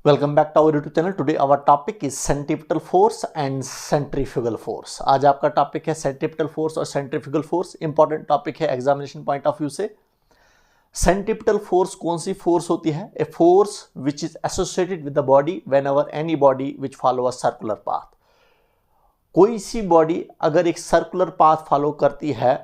Welcome back to our YouTube channel. Today our topic is centripetal force and centrifugal force. आज आपका topic है centripetal force और centrifugal force. Important topic है examination point of view से। सेंट्रीपिटल फोर्स कौन सी फोर्स होती है? A force which is associated with the body whenever any body which follow a circular path. कोई सी बॉडी अगर एक सर्कुलर पाथ फॉलो करती है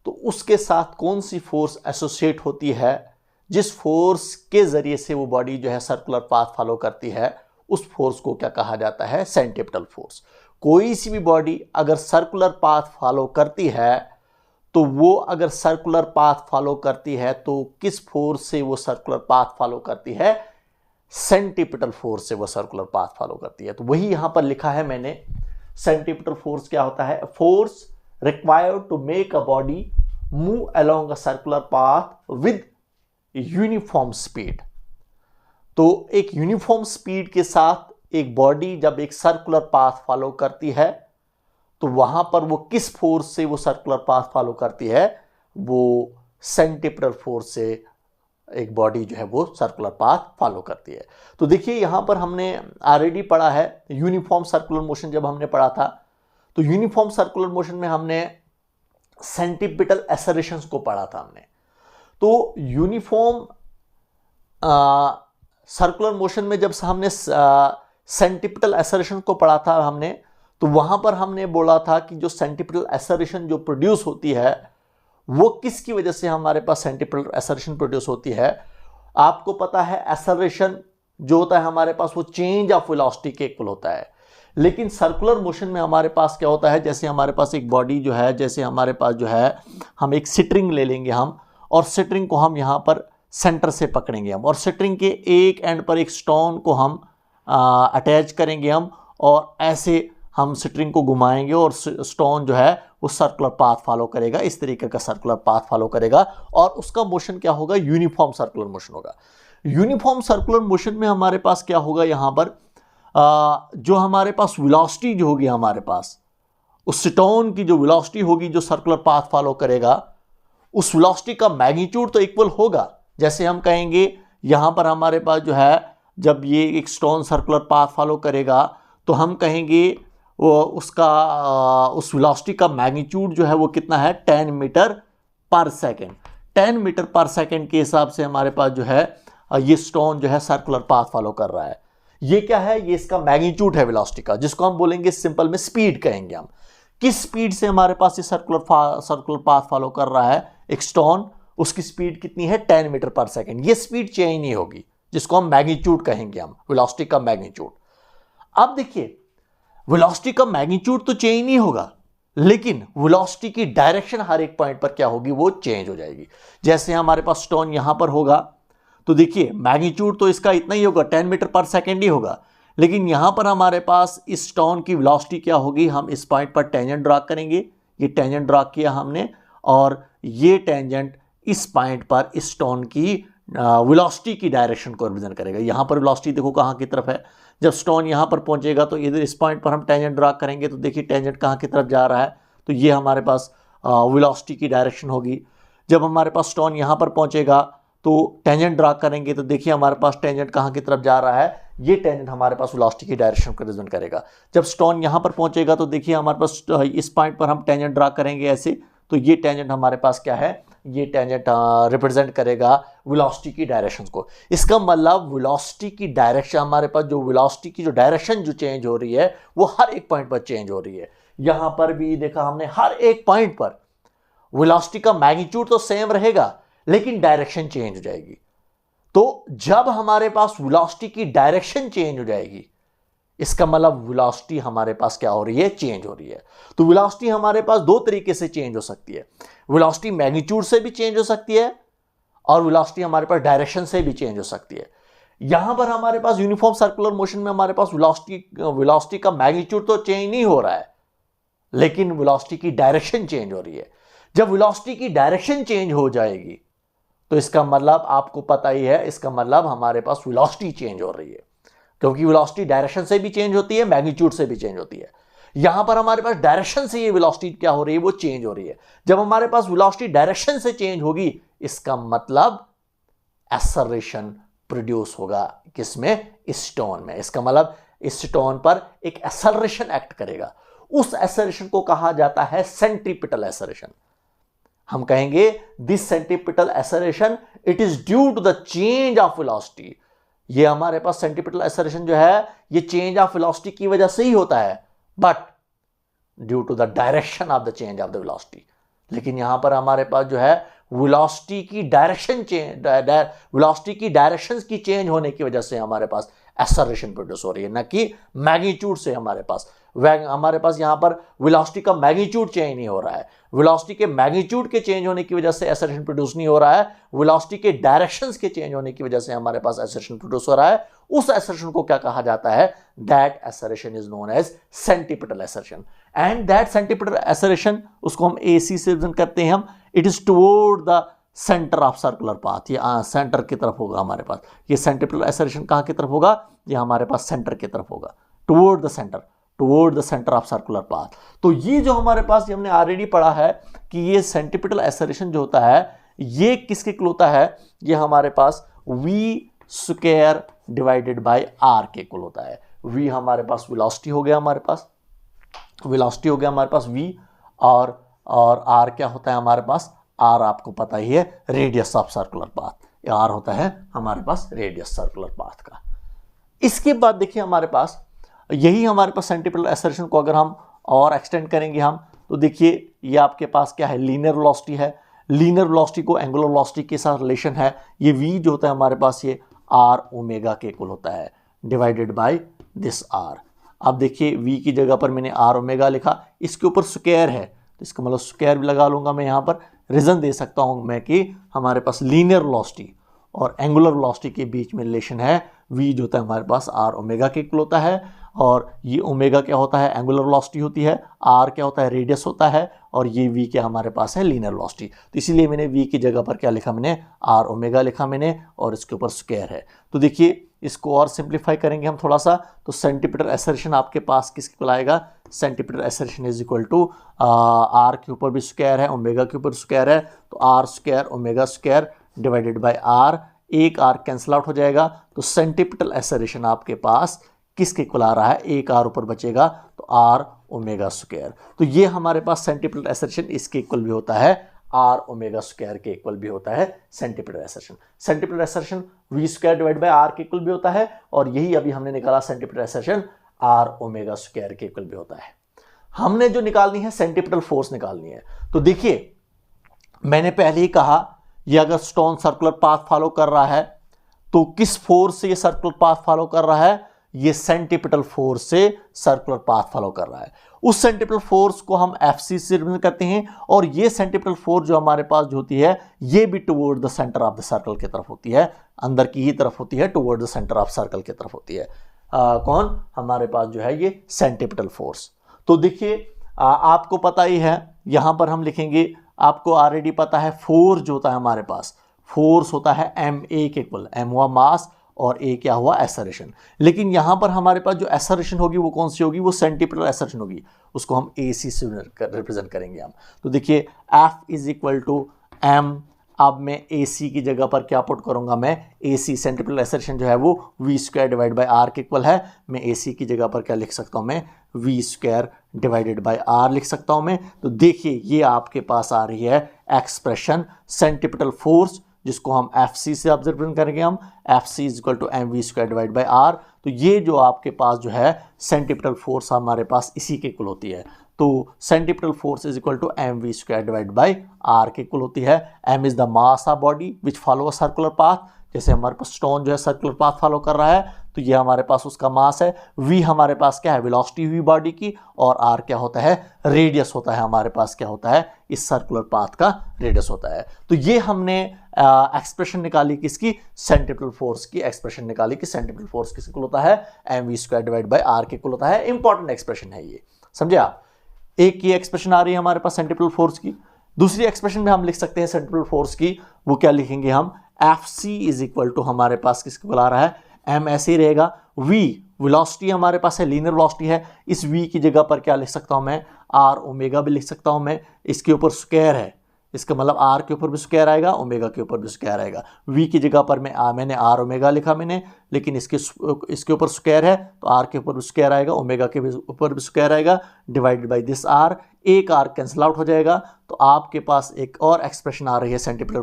तो उसके साथ कौन सी फोर्स एसोसिएट होती है, जिस फोर्स के जरिए से वो बॉडी जो है सर्कुलर पाथ फॉलो करती है, उस फोर्स को क्या कहा जाता है? Centripetal force. कोई सी भी बॉडी अगर सर्कुलर पाथ फॉलो करती है तो वो अगर सर्कुलर पाथ फॉलो करती है तो किस फोर्स से वो सर्कुलर पाथ फॉलो करती है? सेंट्रीपिटल फोर्स से वो सर्कुलर पाथ फॉलो करती है। तो वही यहां पर लिखा है मैंने। सेंट्रीपिटल फोर्स क्या होता है? Force required to make a body move along a circular path with uniform speed. तो एक यूनिफॉर्म स्पीड के साथ एक बॉडी जब एक सर्कुलर पाथ फॉलो करती है तो वहां पर वो किस फोर्स से वो सर्कुलर पाथ फॉलो करती है? वो सेंट्रीपिटल फोर्स से एक बॉडी जो है वो सर्कुलर पाथ फॉलो करती है। तो देखिए यहां पर हमने ऑलरेडी पढ़ा है यूनिफॉर्म सर्कुलर मोशन। जब हमने पढ़ा था तो यूनिफॉर्म सर्कुलर मोशन में हमने सेंट्रीपिटल एक्सेलरेशंस को पढ़ा था हमने। तो यूनिफॉर्म सर्कुलर मोशन में जब हमने सेंट्रीपिटल एक्सेलरेशन को पढ़ा था हमने, तो वहां पर हमने बोला था कि जो सेंट्रीपिटल एक्सेलरेशन जो प्रोड्यूस होती है वो किसकी वजह से हमारे पास सेंट्रीपिटल एक्सेलरेशन प्रोड्यूस होती है। आपको पता है एक्सेलरेशन जो होता है हमारे पास वो चेंज ऑफ वेलोसिटी के इक्वल होता है, लेकिन सर्कुलर मोशन में हमारे पास क्या होता है? जैसे हमारे पास एक बॉडी जो है, जैसे हमारे पास जो है हम एक स्ट्रिंग ले लेंगे हम, और स्ट्रिंग को हम यहाँ पर सेंटर से पकड़ेंगे हम, और स्ट्रिंग के एक एंड पर एक स्टोन को हम अटैच करेंगे हम, और ऐसे हम स्ट्रिंग को घुमाएंगे और स्टोन जो है वो सर्कुलर पाथ फॉलो करेगा। इस तरीके का सर्कुलर पाथ फॉलो करेगा और उसका मोशन क्या होगा? यूनिफॉर्म सर्कुलर मोशन होगा। यूनिफॉर्म सर्कुलर मोशन में हमारे पास क्या होगा? यहाँ पर जो हमारे पास वेलोसिटी जो होगी हमारे पास, उस स्टोन की जो वेलोसिटी होगी जो सर्कुलर पाथ फॉलो करेगा, उस वेलोसिटी का मैग्नीट्यूड तो इक्वल होगा। जैसे हम कहेंगे यहां पर हमारे पास जो है जब ये एक स्टोन सर्कुलर पाथ फॉलो करेगा तो हम कहेंगे वो उसका उस वेलोसिटी का मैग्नीट्यूड जो है वो कितना है? 10 मीटर पर सेकेंड। 10 मीटर पर सेकेंड के हिसाब से हमारे पास जो है ये स्टोन जो है सर्कुलर पाथ फॉलो कर रहा है। ये क्या है? ये इसका मैग्नीट्यूड है वेलोसिटी का, जिसको हम बोलेंगे सिंपल में स्पीड कहेंगे हम। किस स्पीड से हमारे पास ये सर्कुलर पाथ फॉलो कर रहा है एक स्टोन? उसकी स्पीड कितनी है? 10 मीटर पर सेकेंड। ये स्पीड चेंज नहीं होगी, जिसको हम मैग्नीट्यूड कहेंगे हम, वेलोसिटी का मैग्नीट्यूड। अब देखिए वेलोसिटी का मैग्नीट्यूड तो चेंज नहीं होगा, लेकिन वेलोसिटी की डायरेक्शन हर एक पॉइंट पर क्या होगी? वो चेंज हो जाएगी। जैसे हमारे पास स्टोन यहां पर होगा तो देखिए मैग्नीट्यूड तो इसका इतना ही होगा, 10 मीटर पर सेकेंड ही होगा, लेकिन यहां पर हमारे पास इस स्टोन की वेलोसिटी क्या होगी? हम इस पॉइंट पर टेंजेंट ड्रा करेंगे। ये टेंजेंट ड्रा किया हमने, और ये टेंजेंट इस पॉइंट पर इस स्टोन की वेलोसिटी की डायरेक्शन को रिप्रेजेंट करेगा। यहां पर वेलोसिटी देखो कहां की तरफ है। जब स्टोन यहां पर पहुंचेगा तो इधर इस पॉइंट पर हम टेंजेंट ड्रा करेंगे तो देखिए टेंजेंट कहां की तरफ जा रहा है, तो ये हमारे पास वेलोसिटी की डायरेक्शन होगी। जब हमारे पास स्टोन यहां पर पहुंचेगा तो टेंजेंट ड्रा करेंगे तो देखिए हमारे पास टेंजेंट कहां की तरफ जा रहा है, ये टेंजेंट हमारे पास वेलोसिटी की डायरेक्शन को रिप्रेजेंट करेगा। जब स्टोन यहां पर पहुंचेगा तो देखिए हमारे पास इस पॉइंट पर हम टेंजेंट ड्रा करेंगे ऐसे, तो ये टेंजेंट हमारे पास क्या है? ये टेंजेंट रिप्रेजेंट करेगा वेलोसिटी की डायरेक्शन को। इसका मतलब वेलोसिटी की डायरेक्शन, हमारे पास जो वेलोसिटी की जो डायरेक्शन जो चेंज हो रही है वो हर एक पॉइंट पर चेंज हो रही है। यहां पर भी देखा हमने हर एक पॉइंट पर वेलोसिटी का मैग्नीट्यूड तो सेम रहेगा, लेकिन डायरेक्शन चेंज हो जाएगी। तो जब हमारे पास वेलोसिटी की डायरेक्शन चेंज हो जाएगी, इसका मतलब वेलोसिटी हमारे पास क्या हो रही है? चेंज हो रही है। तो वेलोसिटी हमारे पास दो तरीके से चेंज हो सकती है। वेलोसिटी मैग्नीट्यूड से भी चेंज हो सकती है, और वेलोसिटी हमारे पास डायरेक्शन से भी चेंज हो सकती है। यहां पर हमारे पास यूनिफॉर्म सर्कुलर मोशन में हमारे पास वेलोसिटी का मैग्नीट्यूड तो चेंज नहीं हो रहा है, लेकिन वेलोसिटी की डायरेक्शन चेंज हो रही है। जब वेलोसिटी की डायरेक्शन चेंज हो जाएगी तो इसका मतलब आपको पता ही है, इसका मतलब हमारे पास वेलोसिटी चेंज हो रही है, क्योंकि वेलोसिटी डायरेक्शन से भी चेंज होती है, मैग्नीट्यूड से भी चेंज होती है। यहां पर हमारे पास डायरेक्शन से ये वेलोसिटी क्या हो रही है? वो चेंज हो रही है। जब हमारे पास वेलोसिटी डायरेक्शन से चेंज होगी, इसका मतलब एक्सेलरेशन प्रोड्यूस होगा, किसमें, स्टोन में। इसका मतलब स्टोन पर एक एक्सेलरेशन एक्ट करेगा, उस एक्सेलरेशन को कहा जाता है सेंट्रीपिटल एक्सेलरेशन। हम कहेंगे this centripetal acceleration it is due to the change of velocity. ये हमारे पास सेंट्रीपिटल एक्सेलरेशन जो है ये चेंज ऑफ वेलोसिटी की वजह से ही होता है, but due to the direction of the change of the velocity. लेकिन यहां पर हमारे पास जो है वेलोसिटी की डायरेक्शन चेंज, वेलोसिटी की डायरेक्शंस की चेंज होने की वजह से हमारे पास एक्सेलरेशन प्रोड्यूस हो रही है, ना कि मैग्नीट्यूड से। हमारे पास यहां पर वेलोसिटी का मैग्नीट्यूड चेंज नहीं हो रहा है, वेलोसिटी के मैग्नीट्यूड के चेंज होने की वजह से एक्सेलरेशन प्रोड्यूस नहीं हो रहा है, वेलोसिटी के डायरेक्शंस के चेंज होने की वजह से हमारे पास एक्सेलरेशन प्रोड्यूस हो रहा है। उस एक्सेलरेशन को क्या कहा जाता है, that acceleration is known as centripetal acceleration. And that centripetal acceleration, उसको हम AC से रिप्रेजेंट करते हैं हम, it is toward the center of circular path. ये सेंटर की तरफ होगा हमारे पास, ये सेंट्रीपिटल एक्सेलरेशन कहां की तरफ होगा, ये हमारे पास सेंटर की तरफ होगा, toward the center of circular path. तो ये जो हमारे पास, ये हमने ऑलरेडी पढ़ा है कि ये सेंट्रीपिटल एक्सेलरेशन जो होता है ये किसके इक्वल होता है, ये हमारे पास v² डिवाइडेड बाय r के इक्वल होता है। v हमारे पास वेलोसिटी हो गया, हमारे पास वेलोसिटी हो गया हमारे पास v, और r क्या होता है हमारे पास, r आपको पता ही है radius of circular path, r होता है हमारे पास रेडियस सर्कुलर पाथ का। इसके बाद देखिए हमारे पास यही हमारे पास सेंट्रीपिटल एक्सेलरेशन को अगर हम और एक्सटेंड करेंगे हम, तो देखिए ये आपके पास क्या है, लीनियर वेलोसिटी है। लीनियर वेलोसिटी को एंगुलर वेलोसिटी के साथ रिलेशन है, ये v जो होता है हमारे पास ये r ओमेगा के इक्वल होता है डिवाइडेड बाय दिस r। अब देखिए v की जगह पर मैंने r ओमेगा लिखा, इसके ऊपर स्क्वायर है तो इसका मतलब स्क्वायर भी लगा लूंगा मैं यहाँ पर। रीजन दे सकता हूँ मैं कि हमारे पास लीनियर वेलोसिटी और एंगुलर वेलोसिटी के बीच में रिलेशन है, v जो होता है हमारे पास r ओमेगा के इक्वल होता है, और ये ओमेगा क्या होता है, एंगुलर वेलोसिटी होती है, r क्या होता है, रेडियस होता है, और ये v क्या हमारे पास है, लीनियर वेलोसिटी। तो इसीलिए मैंने v की जगह पर क्या लिखा, मैंने r ओमेगा लिखा मैंने, और इसके ऊपर स्क्वायर है। तो देखिए इसको और सिंप्लीफाई करेंगे हम थोड़ा सा, तो सेंट्रीपिटल एक्सेलरेशन आपके पास किसके इक्वल आएगा, centripetal acceleration is equal to r के ऊपर भी स्क्वायर है, ओमेगा के ऊपर स्क्वायर है, तो r² omega square divided by r, एक r कैंसिल आउट हो जाएगा, तो सेंट्रीपिटल एक्सेलरेशन आपके पास किसके इक्वल आ रहा है, एक r ऊपर बचेगा तो r ओमेगा स्क्वायर। तो ये हमारे पास सेंट्रीपिटल एक्सेलरेशन इसके इक्वल भी होता है, r ओमेगा स्क्वायर के इक्वल भी होता है centripetal acceleration. Centripetal acceleration v² divide by r के इक्वल भी होता है, और यही अभी हमने निकाला centripetal acceleration r omega square के इक्वल भी होता है। हमने जो निकालनी है सेंट्रीपिटल फोर्स निकालनी है। तो देखिए मैंने पहले ही कहा, ये अगर स्टोन सर्कुलर पाथ फॉलो कर रहा है तो किस फोर्स से ये सर्कुलर पाथ फॉलो कर रहा है, ये सेंट्रीपिटल फोर्स से सर्कुलर पाथ फॉलो कर रहा है। उस सेंट्रीपिटल फोर्स को हम Fc से रिप्रेजेंट करते हैं, और ये सेंट्रीपिटल फोर्स जो हमारे पास जो होती है ये भी toward the center of the circle की तरफ होती है, अंदर की ही तरफ होती है, toward the center of circle की तरफ होती है। कौन, हमारे पास जो है ये सेंट्रीपिटल फोर्स। तो देखिए आपको पता ही है, यहां पर हम लिखेंगे, आपको ऑलरेडी पता है फोर्स जो होता है हमारे पास, फोर्स होता है ma के इक्वल, m हुआ मास और a क्या हुआ एक्सेलरेशन। लेकिन यहां पर हमारे पास जो एक्सेलरेशन होगी वो कौन सी होगी, वो सेंट्रीपिटल एक्सेलरेशन होगी, उसको हम AC से रिप्रेजेंट करेंगे हम। तो देखिए F is equal to m, अब मैं AC की जगह पर क्या पुट करूंगा, मैं AC सेंट्रीपिटल एक्सेलरेशन जो है वो v² डिवाइड बाय r के इक्वल है, मैं AC की जगह पर क्या लिख सकता हूं, मैं v² डिवाइडेड बाय r लिख सकता हूं मैं। तो देखिए ये आपके पास आ रही है एक्सप्रेशन सेंट्रीपिटल फोर्स, जिसको हम Fc से ऑब्जर्व करेंगे हम, Fc is equal to mv² divide by r। तो ये जो आपके पास जो है सेंट्रीपिटल फोर्स हमारे पास इसी के इक्वल होती है। तो centripetal force is equal to mv² divide by r के इक्वल होती है। m is the mass of body which follow a circular path, जैसे हमारे पास स्टोन जो है सर्कुलर पाथ फॉलो कर रहा है, तो ये हमारे पास उसका मास है। v हमारे पास क्या है, वेलोसिटी हुई बॉडी की, और r क्या होता है, रेडियस होता है हमारे पास, क्या होता है, इस सर्कुलर पाथ का रेडियस होता है। तो ये हमने एक्सप्रेशन निकाली किसकी, सेंट्रीपिटल फोर्स की एक्सप्रेशन निकाली कि सेंट्रीपिटल फोर्स किसके इक्वल होता है, mv² डिवाइड बाय r के इक्वल होता है। इंपॉर्टेंट एक्सप्रेशन है ये, समझे आप। एक ये एक्सप्रेशन आ रही है हमारे पास सेंट्रीपिटल फोर्स की, दूसरी एक्सप्रेशन में हम लिख सकते हैं सेंट्रीपिटल फोर्स की, वो क्या लिखेंगे हम, Fc इज इक्वल टू हमारे पास किसके इक्वल आ रहा है, m ऐसे ही रहेगा, v वेलोसिटी हमारे पास है, लीनियर वेलोसिटी है, इस v की जगह पर क्या लिख सकता हूं मैं, r ओमेगा भी लिख सकता हूं मैं, इसके ऊपर स्क्वायर है, इसका मतलब आर के ऊपर भी स्क्वायर आएगा, ओमेगा के ऊपर भी स्क्वायर आएगा। वी की जगह पर मैंने आर ओमेगा लिखा मैंने, लेकिन इसके ऊपर स्क्वायर है तो आर के ऊपर भी स्क्वायर आएगा, ओमेगा के ऊपर भी स्क्वायर आएगा, डिवाइडेड बाई दिस आर। एक आर कैंसिल आउट हो जाएगा, तो आपके पास एक और एक्सप्रेशन आ रही है सेंटीपिटल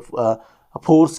फोर्स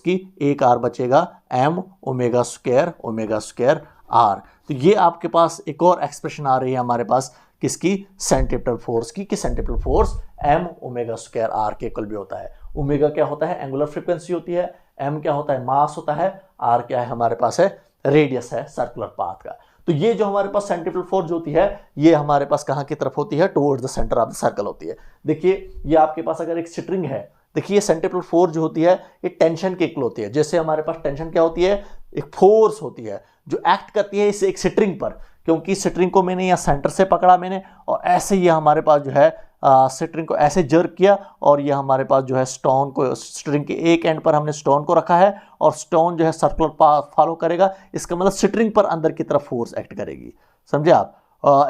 की, एक आर बचेगा एम ओमेगा स्क्वायर आर। तो ये आपके पास एक और एक्सप्रेशन आ रही है हमारे पास किसकी, सेंटीपिटल फोर्स की, कि centripetal force M omega square R के इक्वल भी होता है। ओमेगा क्या होता है, एंगुलर फ्रीक्वेंसी होती है, एम क्या होता है, मास होता है, आर क्या है हमारे पास है, रेडियस है सर्कुलर पाथ का। तो ये जो हमारे पास सेंटीपिटल फोर्स होती है ये हमारे पास कहाँ की तरफ होती है, towards the center of the circle होती है। देखिए ये आपके पास अगर एक स्ट्रिंग है, देखिए सेंटीपिटल फोर्स जो होती है ये टेंशन के इक्वल होती है। जैसे हमारे पास टेंशन क्या होती है, एक फोर्स होती है जो एक्ट करती है इस एक स्ट्रिंग पर, क्योंकि स्ट्रिंग को मैंने यहाँ सेंटर से पकड़ा मैंने, और ऐसे ये हमारे पास जो है स्ट्रिंग को ऐसे जर्क किया, और ये हमारे पास जो है स्टोन को, स्ट्रिंग के एक एंड पर हमने स्टोन को रखा है, और स्टोन जो है सर्कुलर पाथ फॉलो करेगा। इसका मतलब स्ट्रिंग पर अंदर की तरफ फोर्स एक्ट करेगी, समझे आप।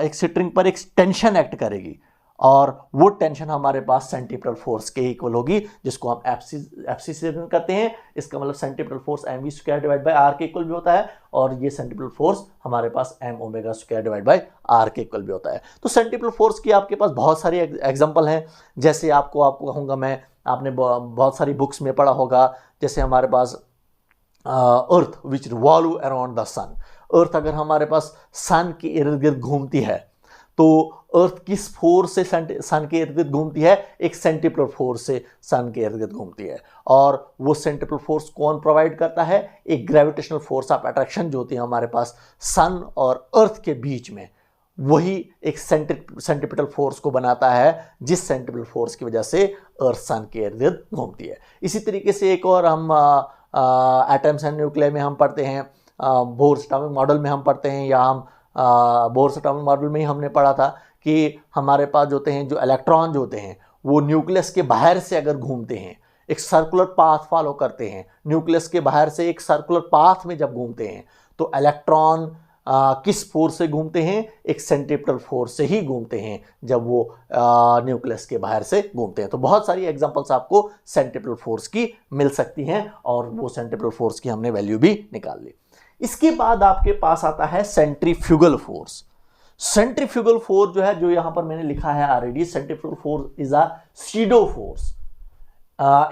एक स्ट्रिंग पर एक टेंशन एक्ट करेगी, और वो टेंशन हमारे पास सेंटीपिटल फोर्स के इक्वल होगी, जिसको हम एफसी से करते हैं। इसका मतलब centripetal force M V square divide by R के इक्वल भी होता है, और ये सेंटीपिटल फोर्स हमारे पास M omega square divide by R के इक्वल भी होता है। तो सेंटीपिटल फोर्स की आपके पास बहुत सारी एग्जांपल हैं। जैसे आपको कहूँगा मैं, आपने बहुत सारी बुक्स में पढ़ा होगा, जैसे हमारे पास अर्थ विच रिवॉल्व अराउंड द सन। अर्थ अगर हमारे पास सन के इर्द गिर्द घूमती है, तो अर्थ किस फोर्स से सन के इर्द गिर्द घूमती है, एक सेंटीपिटल फोर्स से सन के इर्द गिर्द घूमती है। और वो सेंटीपिटल फोर्स कौन प्रोवाइड करता है, एक ग्रेविटेशनल फोर्स ऑफ अट्रैक्शन जो होती है हमारे पास सन और अर्थ के बीच में, वही एक सेंटीपिटल फोर्स को बनाता है, जिस सेंटीपिटल फोर्स की वजह से अर्थ सन के इर्द गिर्द घूमती है। इसी तरीके से एक और हम एटम्स एंड न्यूक्लियर में हम पढ़ते हैं, बोर्स एटॉमिक मॉडल में हम पढ़ते हैं, या हम बोर्स एटॉमिक मॉडल में ही हमने पढ़ा था कि हमारे पास जो होते हैं, जो इलेक्ट्रॉन जो होते हैं वो न्यूक्लियस के बाहर से अगर घूमते हैं, एक सर्कुलर पाथ फॉलो करते हैं, न्यूक्लियस के बाहर से एक सर्कुलर पाथ में जब घूमते हैं, तो इलेक्ट्रॉन किस फोर्स से घूमते हैं, एक सेंटीपिटल फोर्स से ही घूमते हैं जब वो न्यूक्लियस के बाहर से घूमते हैं। तो बहुत सारी एग्जांपल्स आपको सेंटीपिटल फोर्स की मिल सकती हैं, और वो सेंटीपिटल फोर्स की हमने वैल्यू भी निकाल ली। इसके बाद आपके पास आता है सेंट्रीफ्यूगल फोर्स। सेंट्रीफ्यूगल फोर्स जो है, जो यहां पर मैंने लिखा है already, centrifugal force is a SIDO force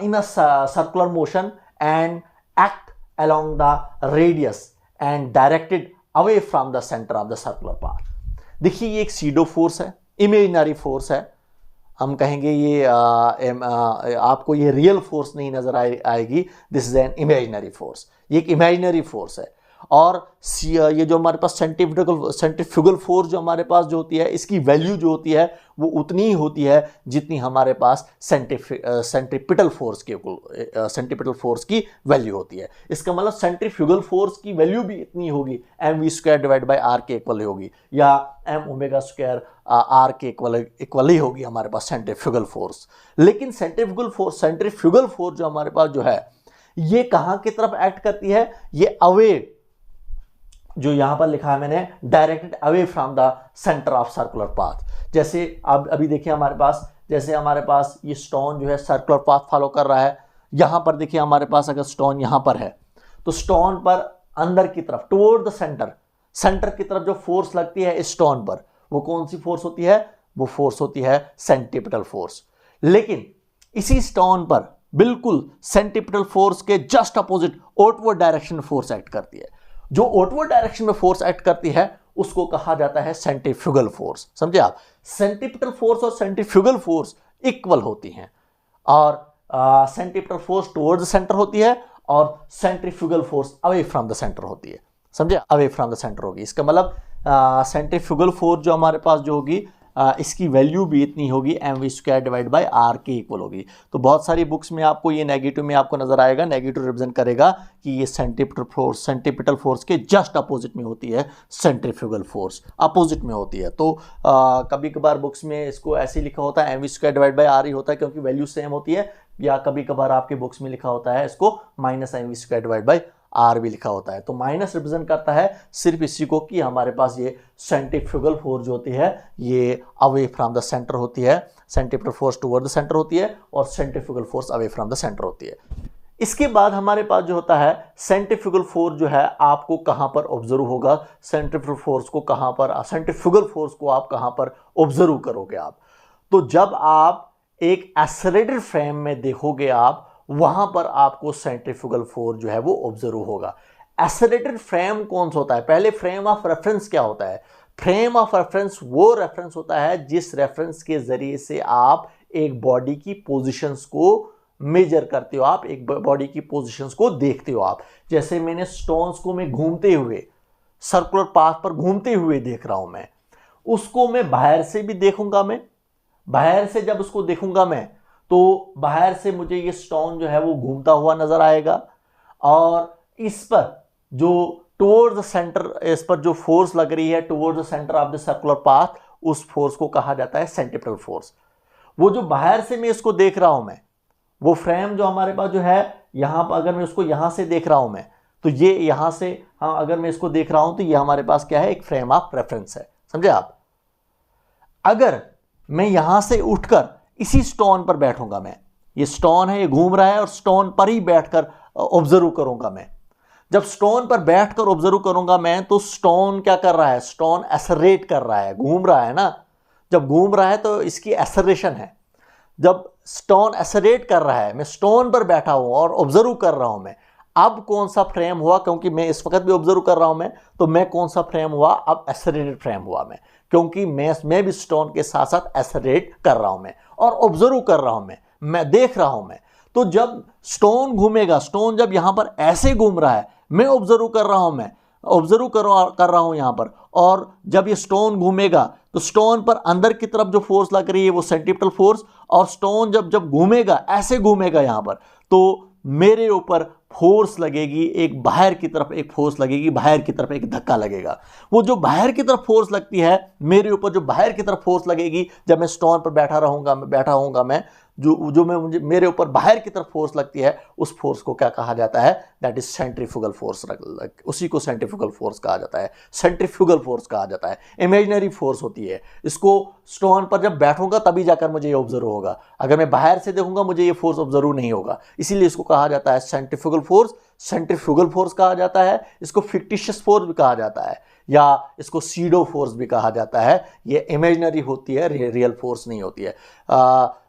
in a circular motion and act along the radius and directed away from the center of the circular path. देखिए ये एक सीडो फोर्स है, इमेजिनरी फोर्स है। हम कहेंगे ये आपको ये रियल फोर्स नहीं नजर आएगी, this is an imaginary force, ये एक इमेजिनरी फोर्स है। और ये जो हमारे पास सेंट्रीफ्यूगल फोर्स जो हमारे पास जो होती है, इसकी वैल्यू जो होती है वो उतनी ही होती है जितनी हमारे पास सेंट्रीपिटल फोर्स की वैल्यू होती है। इसका मतलब सेंट्रीफ्यूगल फोर्स की वैल्यू भी इतनी होगी, M V square divide by R के इक्वल होगी, या एम ओमेगा स्क्वायर आर के इक्वल ही होगी हमारे पास सेंट्रीफ्यूगल फोर्स। लेकिन सेंट्रीफ्यूगल फोर्स जो हमारे पास जो है, ये कहां की तरफ एक्ट करती है, ये अवे, जो यहां पर लिखा है मैंने, directed away from the center of circular path. जैसे अब अभी देखिए हमारे पास, जैसे हमारे पास ये स्टोन जो है सर्कुलर पाथ फॉलो कर रहा है, यहां पर देखिए हमारे पास अगर स्टोन यहां पर है, तो स्टोन पर अंदर की तरफ टुवर्ड द सेंटर की तरफ जो फोर्स लगती है इस स्टोन पर, वो कौन सी फोर्स होती है, वो फोर्स होती है सेंटीपिटल फोर्स। लेकिन इसी स्टोन पर बिल्कुल सेंटीपिटल फोर्स के जस्ट अपोजिट आउटवर्ड डायरेक्शन में फोर्स एक्ट करती है। जो आउटवर्ड डायरेक्शन में फोर्स एक्ट करती है उसको कहा जाता है सेंट्रीफ्यूगल फोर्स। समझे आप, सेंटीपिटल फोर्स और सेंट्रीफ्यूगल फोर्स इक्वल होती हैं, और centripetal force towards the center होती है, और centrifugal force away from the center होती है। समझे, अवे फ्रॉम द सेंटर होगी। इसका मतलब सेंट्रीफ्यूगल फोर्स जो हमारे पास जो होगी, इसकी वैल्यू भी इतनी होगी, M V square divide by R के इक्वल होगी। तो बहुत सारी बुक्स में आपको ये नेगेटिव में आपको नजर आएगा, नेगेटिव रिप्रेजेंट करेगा कि ये सेंटीपिटल फोर्स के जस्ट अपोजिट में होती है सेंट्रीफ्यूगल फोर्स, अपोजिट में होती है। तो कभी कभार बुक्स में इसको ऐसे ही लिखा होता है, M V square divide by R ही होता है, क्योंकि वैल्यू सेम होती है, या कभी कभार आपके बुक्स में लिखा होता है इसको minus M V square divide by R भी लिखा होता है। तो माइनस रिप्रेजेंट करता है सिर्फ इसी को कि हमारे पास ये सेंट्रीफ्यूगल फोर्स जो होती है ये अवे फ्रॉम द सेंटर होती है, centripetal force toward the center होती है और centrifugal force away from the center होती है। इसके बाद हमारे पास जो होता है सेंट्रीफ्यूगल फोर्स जो है आपको कहां पर ऑब्जर्व होगा, सेंट्रीफ्यूगल फोर्स को कहां पर, सेंट्रीफ्यूगल फोर्स को आप कहां पर ऑब्जर्व करोगे आप, तो जब आप एक एक्सेलरेटेड फ्रेम में देखोगे आप, वहां पर आपको सेंट्रीफ्यूगल फोर्स जो है वो ऑब्जर्व होगा। एक्सेलरेटेड फ्रेम कौन सा होता है? पहले फ्रेम ऑफ रेफरेंस क्या होता है? फ्रेम ऑफ रेफरेंस वो रेफरेंस होता है जिस रेफरेंस के जरिए से आप एक बॉडी की पोजीशंस को मेजर करते हो, आप एक बॉडी की पोजीशंस को देखते हो आप। जैसे मैंने स्टोन्स को मैं घूमते हुए सर्कुलर पाथ पर घूमते हुए देख रहा हूं मैं, उसको मैं बाहर से भी देखूंगा, मैं बाहर से जब उसको देखूंगा मैं, तो बाहर से मुझे ये स्टोन जो है वो घूमता हुआ नजर आएगा और इस पर जो टुवर्ड्स द सेंटर, इस पर जो फोर्स लग रही है towards the center of the circular path, उस फोर्स को कहा जाता है सेंट्रीपिटल फोर्स। वो जो बाहर से मैं इसको देख रहा हूं मैं, वो फ्रेम जो हमारे पास जो है यहां पर, अगर मैं उसको यहां से देख रहा हूं मैं, तो ये यहां से, हाँ अगर मैं इसको देख रहा हूं तो ये हमारे पास क्या है, एक फ्रेम ऑफ रेफरेंस है, समझे आप। अगर मैं यहां से उठकर इसी स्टोन पर बैठूंगा मैं, ये स्टोन है, ये घूम रहा है और स्टोन पर ही बैठकर ऑब्जर्व करूंगा मैं। जब स्टोन पर बैठकर ऑब्जर्व करूंगा मैं, तो स्टोन क्या कर रहा है, स्टोन एसरेट कर रहा है, घूम रहा है ना। जब घूम रहा है तो इसकी एसरेशन है। जब स्टोन एसरेट कर रहा है, मैं स्टोन पर बैठा हूं और ऑब्जर्व कर रहा हूं मैं, अब कौन सा फ्रेम हुआ, क्योंकि मैं इस वक्त भी ऑब्जर्व कर रहा हूं मैं, तो मैं कौन सा फ्रेम हुआ, अब एसरेटेड फ्रेम हुआ मैं, क्योंकि मैं भी स्टोन के साथ साथ एसरेट कर रहा हूं मैं और ऑब्जर्व कर रहा हूं मैं देख रहा हूं मैं। तो जब स्टोन घूमेगा, स्टोन जब यहां पर ऐसे घूम रहा है, मैं ऑब्जर्व कर रहा हूं, मैं ऑब्जर्व कर रहा हूं यहां पर, और जब ये स्टोन घूमेगा तो स्टोन पर अंदर की तरफ जो फोर्स लग रही है वो सेंट्रीपिटल फोर्स, और स्टोन जब घूमेगा, ऐसे घूमेगा यहां पर, तो मेरे ऊपर फोर्स लगेगी, एक बाहर की तरफ एक फोर्स लगेगी, बाहर की तरफ एक धक्का लगेगा। वो जो बाहर की तरफ फोर्स लगती है मेरे ऊपर, जो बाहर की तरफ फोर्स लगेगी जब मैं स्टोन पर बैठा होऊंगा मैं, जो मैं मुझे मेरे ऊपर बाहर की तरफ फोर्स लगती है, उस फोर्स को क्या कहा जाता है, दैट इज सेंट्रीफ्यूगल फोर्स। उसी को सेंट्रीफ्यूगल फोर्स कहा जाता है, सेंट्रीफ्यूगल फोर्स कहा जाता है। इमेजिनरी फोर्स होती है, इसको स्टोन पर जब बैठूंगा तभी जाकर मुझे ये ऑब्जर्व होगा, अगर मैं बाहर से देखूंगा मुझे ये फोर्स ऑब्जर्व नहीं होगा। इसीलिए इसको कहा जाता है सेंट्रीफ्यूगल फोर्स, सेंट्रीफ्यूगल फोर्स कहा जाता है। इसको फिक्टिशियस फोर्स भी कहा जाता है, या इसको सीडो फोर्स भी कहा जाता है। ये इमेजिनरी होती है, रियल फोर्स नहीं होती है।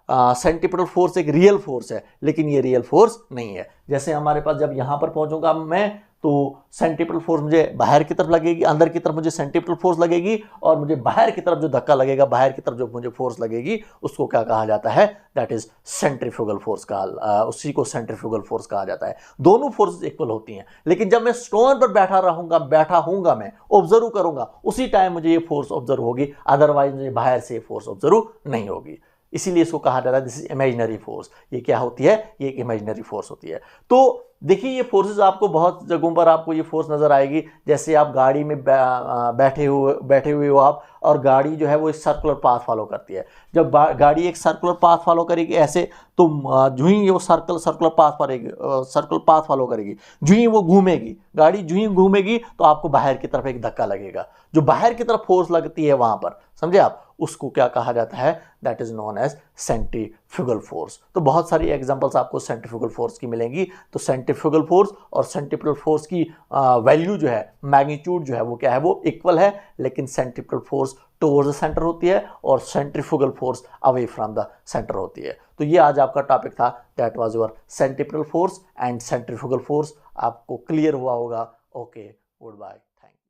सेंट्रीपिटल फोर्स एक रियल फोर्स है, लेकिन ये रियल फोर्स नहीं है। जैसे हमारे पास जब यहां पर पहुंचूंगा मैं, तो सेंट्रीपिटल फोर्स मुझे बाहर की तरफ लगेगी, अंदर की तरफ मुझे सेंट्रीपिटल फोर्स लगेगी, और मुझे बाहर की तरफ जो धक्का लगेगा, बाहर की तरफ जो मुझे फोर्स लगेगी, उसको क्या कहा जाता है, दैट इज सेंट्रीफ्यूगल फोर्स का, उसी को सेंट्रीफ्यूगल फोर्स कहा जाता है। दोनों फोर्सेस इक्वल होती हैं, लेकिन जब मैं स्टोन पर बैठा हूंगा मैं, ऑब्जर्व करूंगा, उसी टाइम मुझे ये फोर्स ऑब्जर्व होगी, अदरवाइज मुझे बाहर से फोर्स ऑब्जर्व नहीं होगी। इसीलिए इसको कहा जाता है दिस इज इमेजिनरी फोर्स। ये क्या होती है, ये एक इमेजिनरी फोर्स होती है। तो देखिए ये फोर्सेस आपको बहुत जगहों पर आपको ये फोर्स नजर आएगी। जैसे आप गाड़ी में बैठे हुए हो आप, और गाड़ी जो है वो एक सर्कुलर पाथ फॉलो करती है। जब गाड़ी एक सर्कुलर पाथ फॉलो करेगी ऐसे, तो जो ही वो सर्कुलर पाथ फॉलो करेगी, जो ही वो घूमेगी, गाड़ी जो ही घूमेगी, तो आपको बाहर की तरफ एक धक्का लगेगा। जो बाहर की तरफ फोर्स लगती है वहां पर, समझे आप, उसको क्या कहा जाता है, that is known as centrifugal force. तो बहुत सारी एग्जांपल्स आपको सेंट्रीफ्यूगल फोर्स की मिलेंगी। तो सेंट्रीफ्यूगल फोर्स और सेंट्रीपिटल फोर्स की वैल्यू जो है, मैग्नीट्यूड जो है वो क्या है, वो इक्वल है, लेकिन centripetal force towards the center होती है और centrifugal force away from the center होती है। तो ये आज आपका टॉपिक था, that was your centripetal force and centrifugal force. आपको क्लियर हुआ होगा। Okay, goodbye, thank you.